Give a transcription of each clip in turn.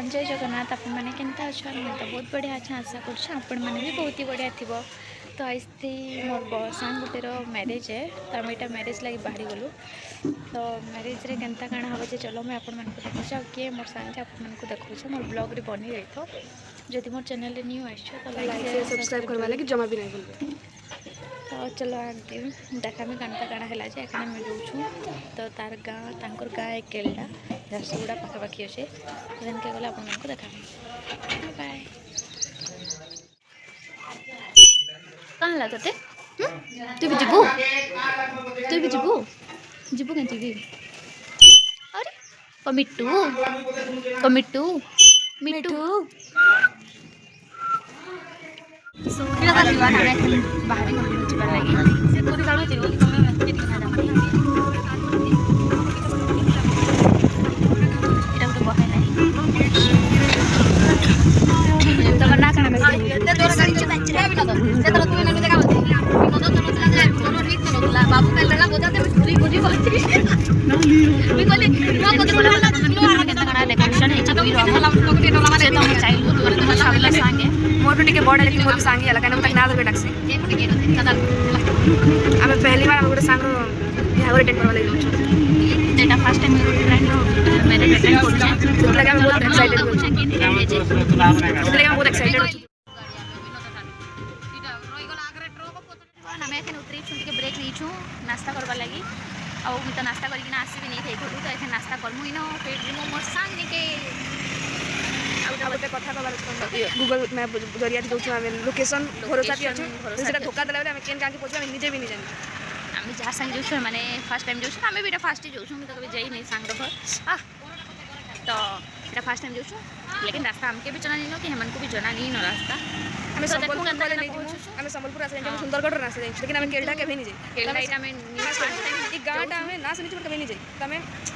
जय जगन्नाथ आपण मैंने केनता अच्छा मैं तो बहुत बढ़िया अच्छा आशा कर आपण मैंने भी बहुत ही बढ़िया थी। तो आज मोर सांग गुटेर मैरिज है तो आम यहाँ मैरिज लगे बाहरी गलु तो मैरिज रे केनता काଣା हम जे चलो मैं आपण मानक देखा किए मोर सांग आपण मानक देखा मोर ब्लॉग रे बनी रही थो जदि मोर चैनल रे न्यू आस तो लाइक शेयर सब्सक्राइब करवा लगे जमा भी नहीं भूलबे। तो चलो आंटी देखा मैं कानता काଣା है जे एखने मैं जाऊँ तो तार गाँ तांकर गाँ एक केलटा झारसुगुड़ा पाखापाखी अच्छे तो देनके गले आपण मानक देखा बाय। कहाँ ला तोते तू भी जीबू जीबू क्या जीबी अरे कमिट्टू कमिट्टू मिट्टू सो बाहर मोटू टिके बड़ लेकिन मोर सांगी हला काना तक ना दर डाकसी आमे पहली बार गोटे सांग बिहाव अटेंड करवा लागि जाउछु एटा फर्स्ट टाइम मेरे अटेंड करछु तो लगा मैं बहुत एक्साइटेड होछु तो लगा बहुत एक्साइटेड होछु हमें एखन उतरी छु टिके ब्रेक ली छु नाश्ता करबा लागि आ मी तो नाश्ता करके आसी भी नहीं थे घरु तो एखन नाश्ता करमु इनो पेट दिमु मोर सांग निके कथा गूगल मैप जरिया जो लोकेशन भरोसा भी अच्छे से धोखा देला बेले केन गाँव के पहुँचे निजे भी नहीं जानी आम जहाँ संगे जो मैंने फास्ट टाइम जो आम भी फास्ट ही जाऊँ तो कभी जाई नहीं सांग घर तो ये फास्ट टाइम जाऊँ लेकिन रास्ता आमके भी जना नहीं कि हेमन को भी जना नहीं न रास्ता आम संबलपुर आस सुंदरगढ़ रास्ता जाइए लेकिन आम केलटा के नहीं जाए केलटा गाँव आम ना सुनी कभी नहीं जाए तो आम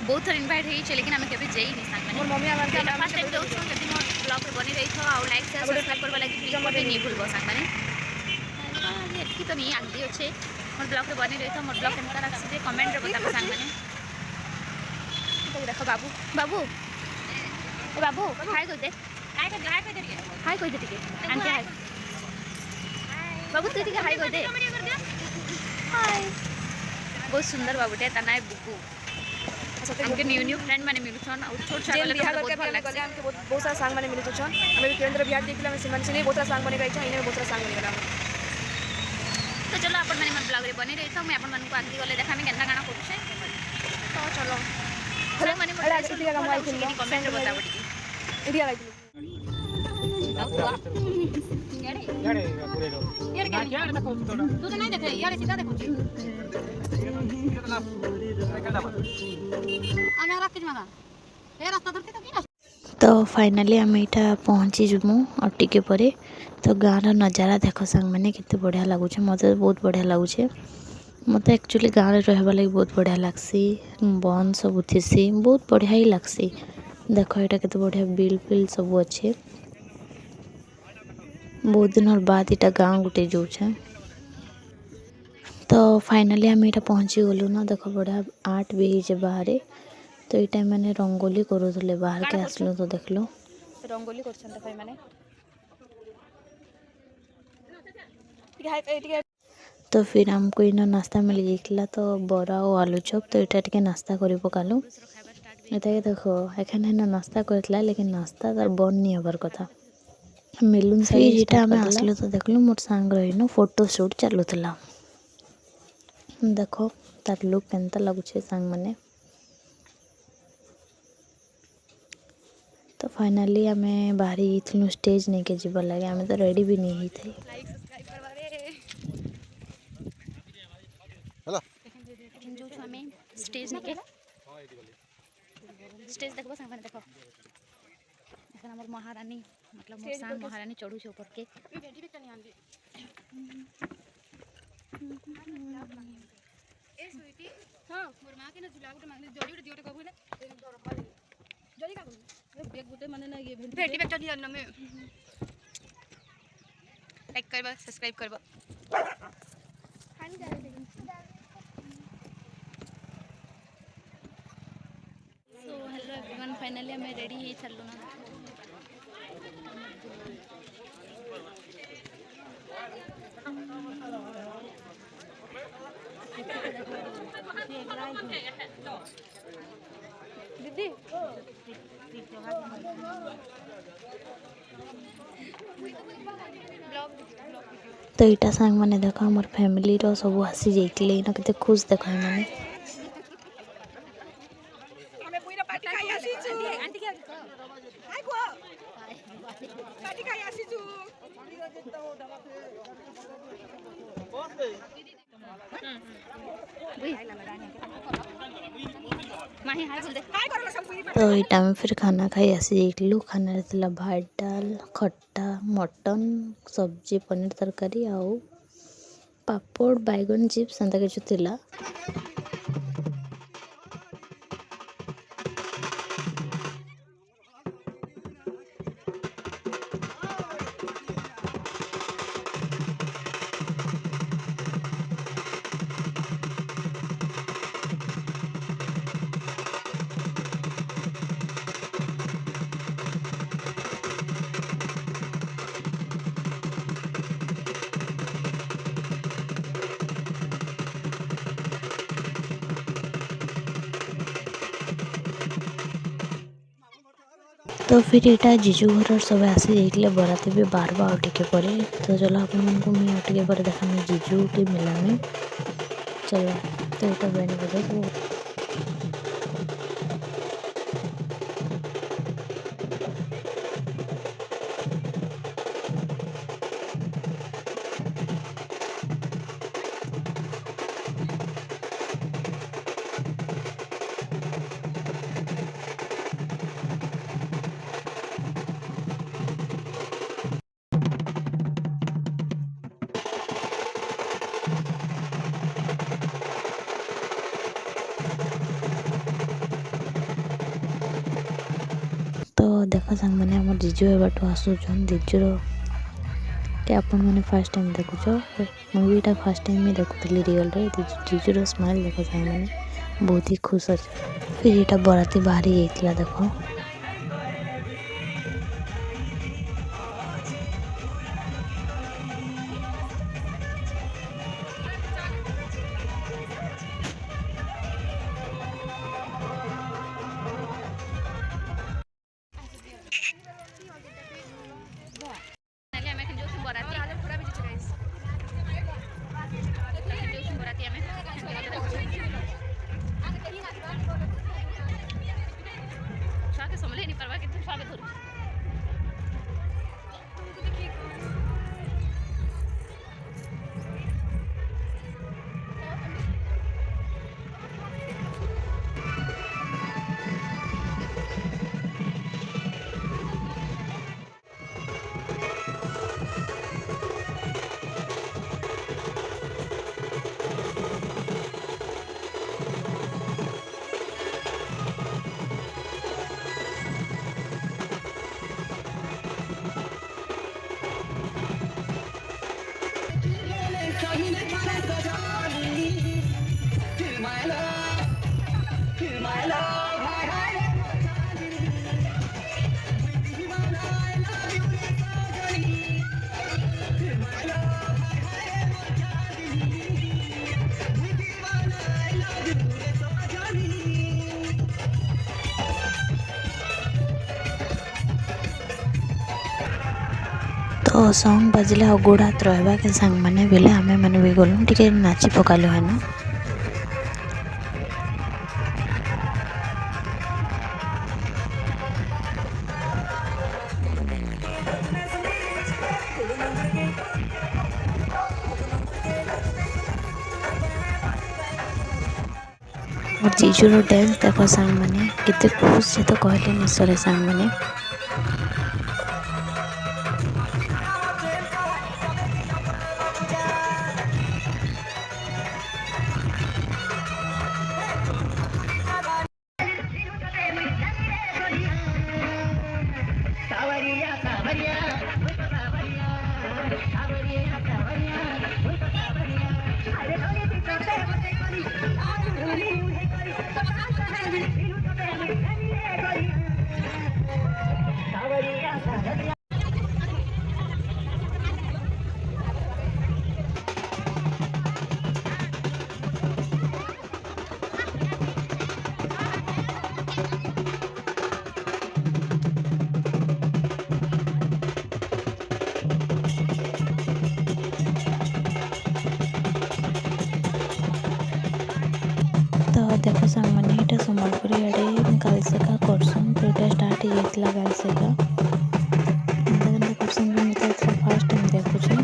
बहुत थर इनवाइट हो लेकिन आम कभी जाई नहीं सांग मोर मम्मी आम फास्ट टाइम जाऊँ जब मोर ब्लॉग बनी रही थो आ लाइक शेयर सब्सक्राइब करवा लागि प्लीज मते नहीं भूलबो सांग माने एतकी तो नहीं आंदी अच्छे मोर ब्लॉग रे बनी रही थो मोर ब्लॉग केनता रखसी जे कमेंट रे बताबो सांग माने तो देखो बाबू बाबू ए बाबू हाय कह दे हाय कह दे टिके आंटी हाय बाबू तू टिके हाय कह दे हाय बहुत सुंदर बाबूटे ता नाय बुकू हमके न्यू फ्रेंड माने मिलुछन और छोट छोट वाले बिहार करके गले हमके बहुत सारा सांग माने मिलुछन हमें भी केंद्र बिहार देखला में सिमन से बहुत सारा सांग बने गई छ इने बहुत सारा सांग बने गला तो चलो अपन माने मन ब्लॉग रे बने रही छ मैं अपन मन को आगे गले देखा में केनता गाना करू छे तो चलो हेलो माने मोर इति का मोबाइल खुल कमेंट रे बताबो टिके इडिया लाइक यारे पूरे लो यार देखो तू तो नहीं देखे यार सीधा देखो तो फाइनली आम यहाँ पहुँची जुमु और टिके परे तो गाँव नज़ारा देख सांग मैंने केते बढ़िया लगुच मत बहुत बढ़िया लगुच मत एक्चुअली गाँव रहा लगे बहुत बढ़िया लगसी बन सब थीसी बहुत बढ़िया ही लगसी देख यहाँ केते बढ़िया बिल फिल सब अच्छे बहुत दिन बाद इटा गाँव गुटे जाऊे तो फाइनली आम यहाँ पहुँची गलु ना देख बढ़िया आर्ट भी है बाहर तो ये टाइम मैंने रंगोली करूले बाहर के आसलु तो देख लो रंगोली तो फिर हमको इन नाश्ता मिल गया तो बरा और आलू चप तो यहाँ टे नाश्ता कर पकालु ये देखो एखन है नाश्ता करता लेकिन नाश्ता तार बन नहीं हबार कथा मिलून फिर आम आसलु तो देखलु मोर सांग रही फोटो शूट चलुला देखो तार लुक केनता लगुचे सांग मैंने तो फाइनली आम बाहरी थी स्टेज नहीं के जीव लगे आम तो रेडी भी नहीं थे स्टेज नहीं स्टेज देखो सांग देखो एखन हमर महारानी मतलब मोर सांग महारानी चढ़ू छे ऊपर के ए स्वीटी हां मोर मां के ना झुला गुटे मांगले जड़ी दियोटे कहबो ना जड़ी का बैग गुटे माने ना ये भेटी बैग चढ़ी जान में लाइक करबा सब्सक्राइब करबा खान कर दे सो हेलो एवरीवन फाइनली हमें रेडी ही चललो ना दीदी तो यहाँ सांग मैंने देख आम फैमिली सब आसी जाइए इना के खुश देख मैंने तो यहाँ में फिर खाना खाई आसी जाइलु खाना थी भात डाल खट्टा मटन सब्जी पनीर तरकारी आउ पापड़ बैगन चिप्स एंता किछु थिला। तो फिर यहाँ जीजू घर सब आसी जाइए बराती भी बार बार टिके पर तो चलो आप मुझे टिके पर देखा जीजू के मेला में चलो तो यहाँ बैंड बजा तो देखा सांग मैंने आम जीजू एबाट आसुचन जीजूर के आपण मैंने फास्ट टाइम देखुच मुझे फास्ट टाइम ही देखुली रियल रे जीजूर स्माइल देख सांग मैंने बहुत ही खुश अच्छे। फिर यहाँ बराती बाहरी जाइला देख संभले नहीं पार्बा कि छुआ के धरू तो सॉन्ग बजले और गोड़ हाथ रहा के सांग मैंने बेले आम मैंने भी गलु टे नाची पकालु है ना। और जीजूर डांस देख सांग मैंने कितने खुश से तो कहले निशरे सांग मैंने स्टार्ट हो जाता गाड़ी सहित करसन मुझे फास्ट टाइम देखुचे।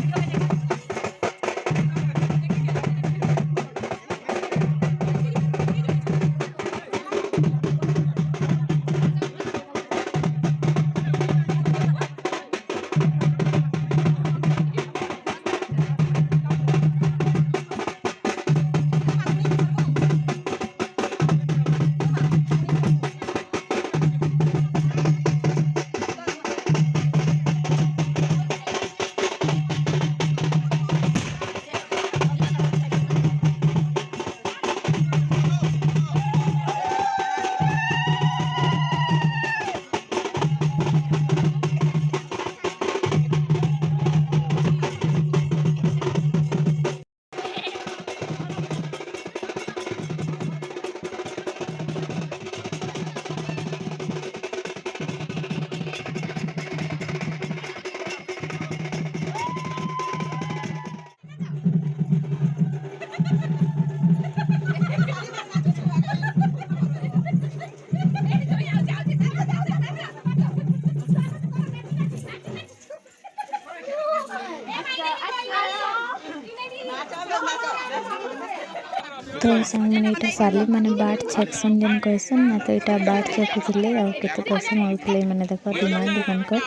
तो मैंने यहाँ साली मैंने बाट सेक्शन जेन कहसन ना तो यहाँ बाट चेक थे और केते पैसा मांगुले मैंने देख डिमांड कर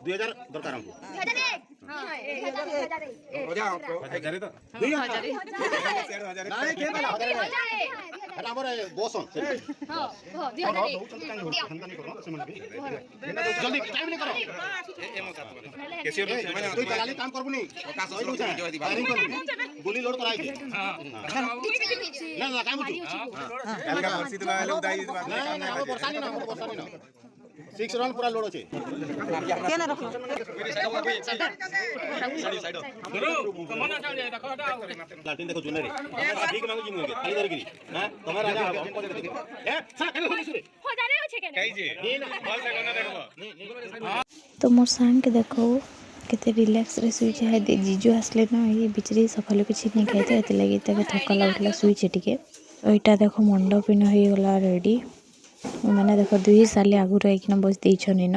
2000 दरकार हमको नारे के वाला अरे हमर बोसन हां दियो जल्दी टाइम नहीं करो कैसे तू दलाली काम करबुनी गोली लोड कराई ना ना काम अलगा वर्षित वाले उदाई ना वर्षानी ना 6 रन पूरा लोड होचे केना रखो लाटिन देखो जुने रे ठीक मांगो जी मुगे खाली धर गिरी हां तुम्हारा राजा हमको दे दे ए सा केना हो जा रे होचे केना कहि जे बॉल से कोना देखबो तो मोर सांग के देखो केते रिलैक्स रे सुई है जीजू आसले ना ये बिचरी सकाल किछि नहीं खाइते एते लगी तके थका लागला सुई टिके ओइटा देखो मंडप इन होई गला रेडी मैंने देखो 2 साल आगु रही बस देछन न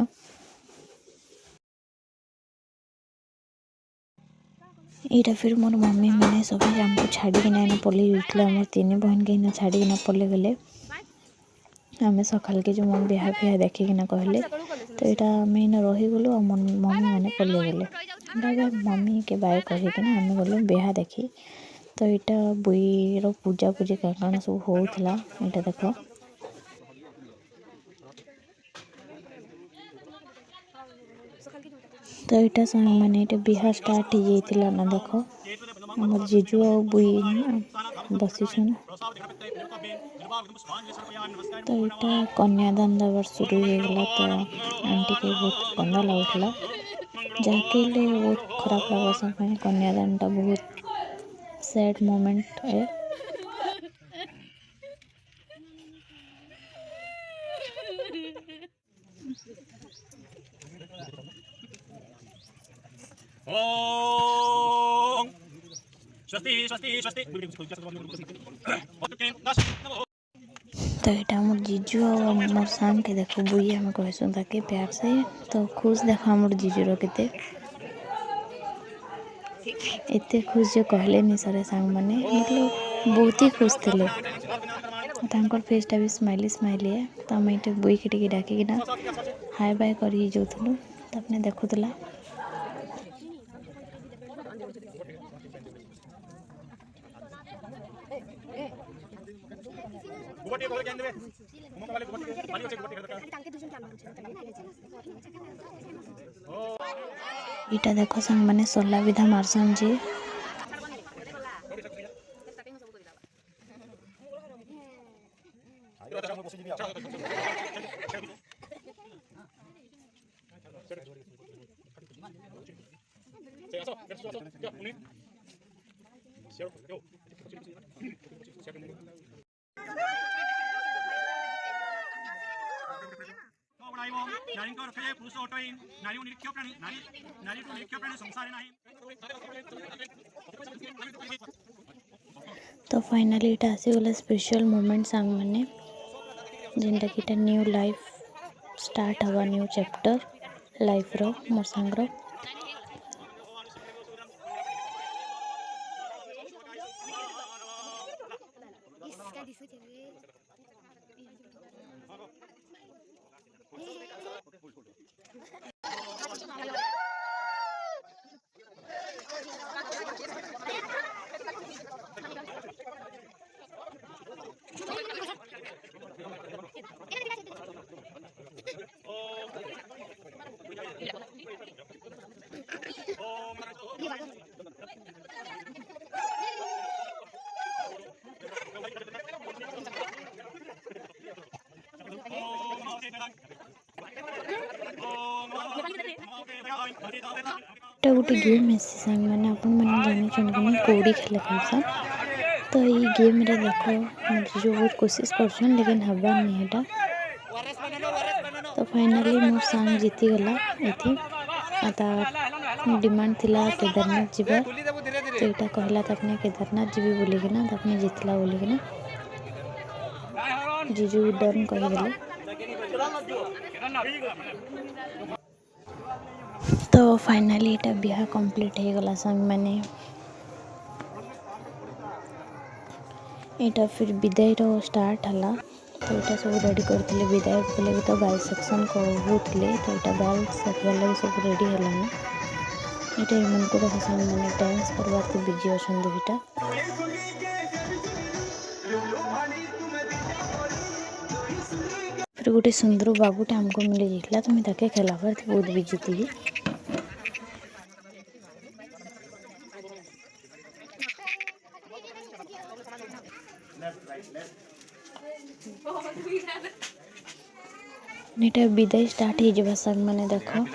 यहाँ फिर मोर मम्मी मैंने सब हमको छाड़ी पल्ले जाते मोर 3 बहन के छाड़ी पल्ले गले आम सकाल के जो मन बिहा फिहा देखिकिना कहले तो यहाँ आम इन रहीगलु मम्मी मैंने पल्ले गले मम्मी के बाय कहीकिना आम गलु बिहा देखी तो यहाँ बुईर पूजा पूजी काण सब होता यहाँ देख तो यहाँ सांग मैंने बिहा स्टार्ट हो जाता ना देख आम जीजू और बुई बसी तो यहाँ कन्यादान दबार शुरू होगा तो आंटी के बहुत कंदा लगुला जहाँके बहुत खराब लगा सब कन्यादान टा बहुत सैड मोमेंट है। स्वस्ति स्वस्ति स्वस्ति तो यहाँ मोर जीजू और मोर सांग के देखो बुई आम कहसुन ताके प्यार से तो खुश देखो मोर जीजूर केते एते खुश जो कहले नि सारे सांग माने मतलब बहुत ही खुश थे तांकर फेसटा भी स्माइली स्माइली है तो आम ये बुई के टिके डाकिना हाय बाय कर जाऊँ तो अपने देखुला इटा देखो संग माने सोला विधा मारसन जी तो फाइनली इटा आसीगला स्पेशल मोमेंट सांग माने जेनटा कि न्यू लाइफ स्टार्ट हवा न्यू चैप्टर लाइफ रो मोर सांग एटा गोटे गेम है सांग मैंने आपण मैंने जानी कौड़ी खेल कहसन तो ये गेम रे देखो जो बहुत कोशिश करछन लेकिन हबार नहीं एटा तो फाइनली मोर सांग जीती गला एथि आता डिमांड थिला केदारनाथ जीवा तो एटा कहला त अपने केदारनाथ जीवी बोली कि ना अपने जीतला बोली कि ना जीजू डन कह देले तो फाइनली एटा बिहा कंप्लीट हो गला संग मैंने एटा फिर विदाई रो स्टार्ट हला तो एटा सब रेडी करथिले विदाई पहले भी तो गर्ल्स सेक्शन को होतले तो एटा गर्ल्स वाला सब रेडी हला ना एटा मन को देखा संग मैंने डांस करवार के बिजी अछन दुटा फिर गोटे सुंदर बाबूटे हमको मिले जाइला तो मैं ताके खेलाबार बहुत बिजी थी नेटा विदाई स्टार्ट हो जावा संग मैंने देखो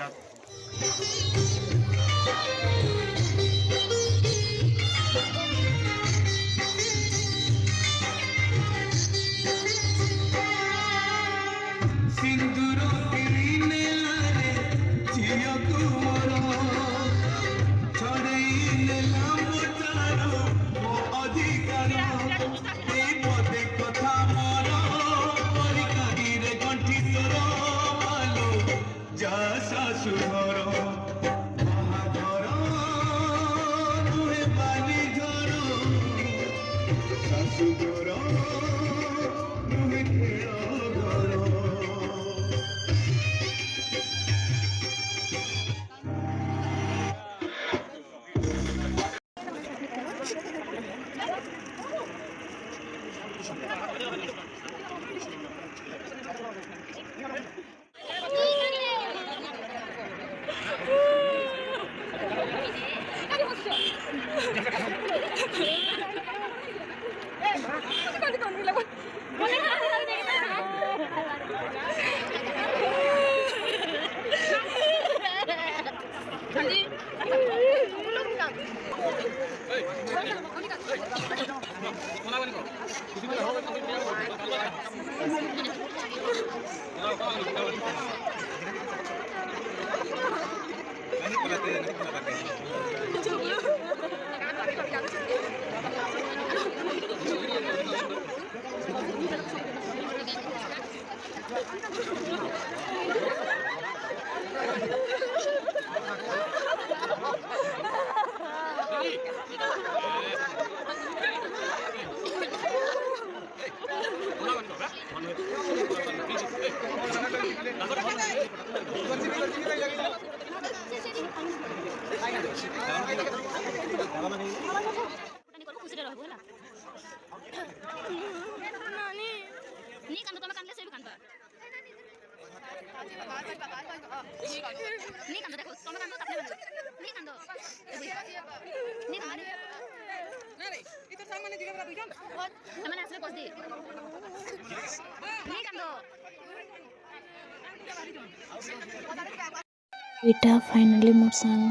इटा फाइनली मोर सांग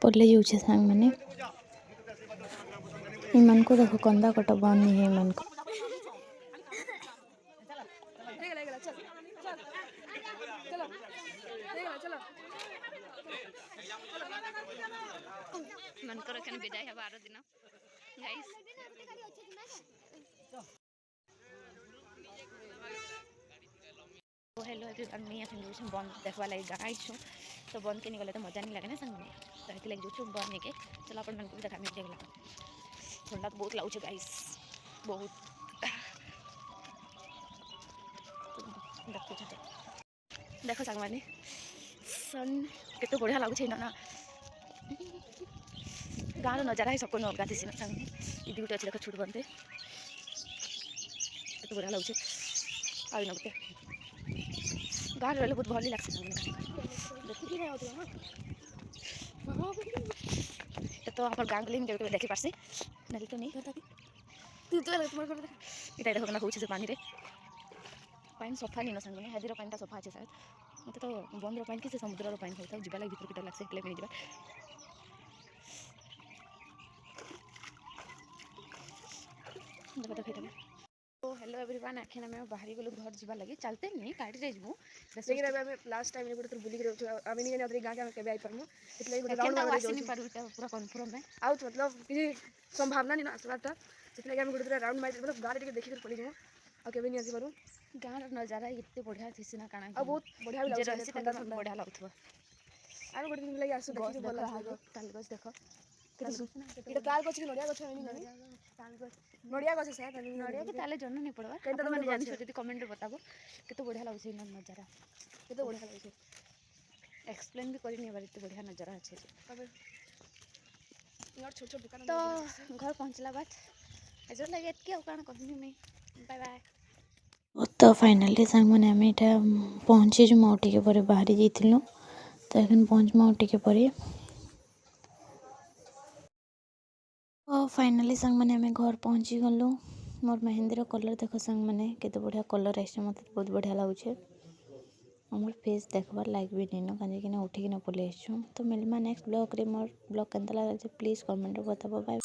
पड़े जाऊे सांग मैंने इन को देखो कंदा कटा बंद नहीं है मन को मनकर एखन विदाई है 12 दिन गाइस तो हेलो एवरीवन मैं यहाँ जो बंद देखवा लगे गाँ आईछूँ तो बंद के निकले तो मजा नहीं लगे ना संग में तो ये लगे जो बंद नहीं चलो अपन मन को भी देखा मिल गला ठंडा तो बहुत लगुच गाइस बहुत देख सांग मैंने सन के बढ़िया लगुच ना गाँव नजारा है सबको अलगा थी संग ये गोटे अच्छे देख छुट बनते तो बढ़िया लगुच आई ना गोटे गाँव रही बहुत भल लगे तो आप गाँव गली में देखी पार्सी ना तो नहीं इटा देखो कौन से पानी पानी सफा नहीं सांग मैंने हाजीर पानी सफा अच्छे शायद मत तो बंदर पानी कि समुद्र पानी होता है जीवा लगे भर किटा लगे मिल जाए देखो देखो तो हेलो एवरीवन आखिर आम बाहर गलु घर जावा लगे चलते नहीं गाड़ी रे जीवु लेकिन अब हम लास्ट टाइम गोटे बुलिक आम नहीं जानी गाँव के केबे आई पारमु एतले गोटे राउंड मार आसी नहीं पारु इटा पूरा कंफर्म है आउट मतलब किसी संभावना नहीं ना आसबाटा एतले हम गोटे राउंड मार मतलब गाड़ी टिके देखि कर पड़ी जाऊ आ केबे नहीं आसी पारु गाँव नजारा एते बढ़िया थीसी ना काना आ बहुत बढ़िया भी लागछ ठंडा ठंडा बढ़िया लागथबो आ गोटे दिन लगे आसु देखि भल लागो ताल गछ देखो इटा ताल गछ कि नडिया गछ नहीं ताल गछ नडिया गछ शायद नडिया के ताले जन नहीं पड़वा केनता माने जानि छ जति कमेंट रे बताबो केते बढ़िया लागछ इन नजारा केते बढ़िया लागछ एक्सप्लेन भी करि नहीं बार एते बढ़िया नजारा अछि तबे यार छोट छोट दुकान तो घर पहुंचला बात एजो लगे एतके आ काना कहनी मैं बाय बाय तो फाइनाली सांग मैंने आम यहाँ पहुँची जो टे पर बाहरी जाइलु तो एखन पहुँच टे पर फाइनाली सांग मैंने आम घर पहुँची गलु मोर मेहंदी कलर देख सांग मैंने केते बढ़िया कलर आसे मत बहुत बढ़िया लगुचे मोर फेस देखबार लाइक भी नहीं कहीं उठिकी पलि आसू तो मिलमा नेक्स्ट ब्लॉग रे मोर ब्लॉग केनता लगे प्लीज कमेंट बताबो बाय।